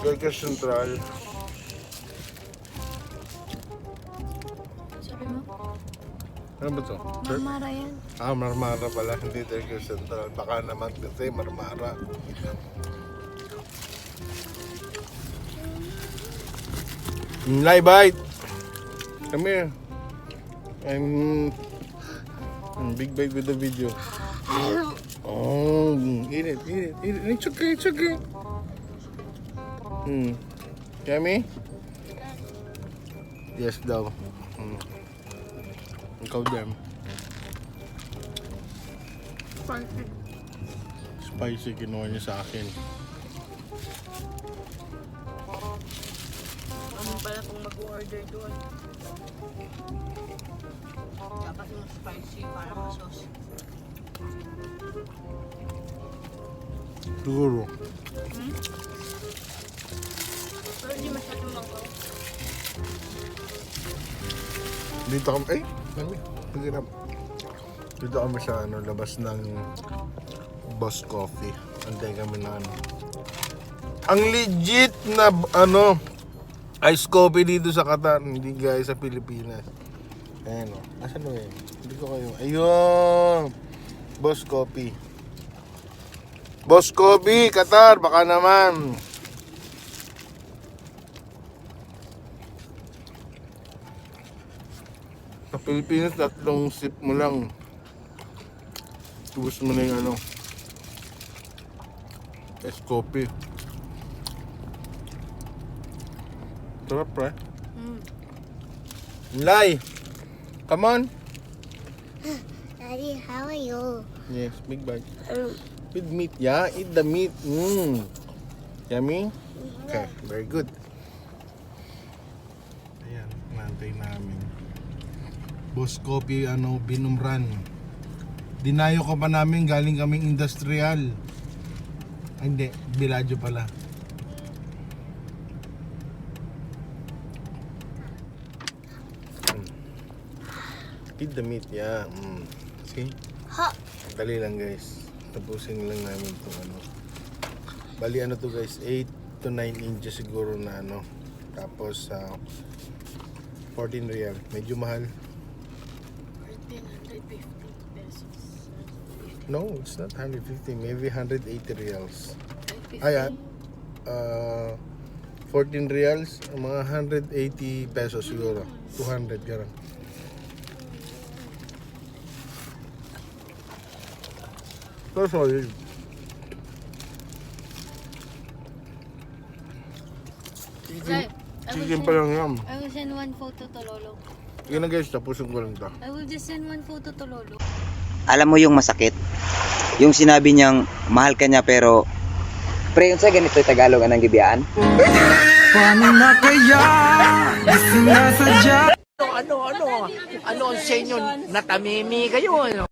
Circle Central. Sabi mo? Ano ba to? Marmara yan. Marmara pala, hindi Circle Central. Baka naman kasi Marmara. Live bite! Come here. I'm big bite with the video. Oh, eat it. It's okay. Yummy? Yes daw. Ikaw din. Spicy kinuha niya sa akin. Ano pala kung mag-order doon? Dapat yung spicy para ma-sauce. Siguro. Pero hindi masyadong magaw. Dito kami, dito kami sa labas ng Boss Coffee. Antay kami na ang legit na ice coffee dito sa Qatar, hindi guys sa Pilipinas. Ayan o, asan o yun? Hindi ko kayo, ayun! Boss Coffee. Boss Coffee, Qatar, baka naman. Sa Pilipinas, 3 sip mo lang. Tubos mo na yung ice coffee. Sarap, pre. Lai, come on. Daddy, how are you? Yes, big bite. With meat, yeah? Eat the meat. Yummy? Okay, very good. Ayan, nantay namin. Boss Coffee, Binumran. Dinayo ko pa namin, galing kaming industrial. Ay, hindi, Bellagio pala. Eat the meat, yeah. See? Ha! Dali lang guys. Tapusin lang namin itong Bali to guys, 8 to 9 inches siguro na Tapos 14 real. Medyo mahal. 150 pesos. No, it's not 150. Maybe 180 reals. 150? Ay, 14 reals, mga 180 pesos siguro. 200 garang. So solid. Chicken pa lang yan. I will send one photo to Lolo. Yun na guys, tapusin ko lang ito. I will just send one photo to Lolo. Alam mo yung masakit? Yung sinabi niyang mahal ka niya pero pre, yun sa ganito yung Tagalog anong gibiyaan? Paano na kaya? Sinasadya. Ano ang sa inyo? Natamimi kayo, ano?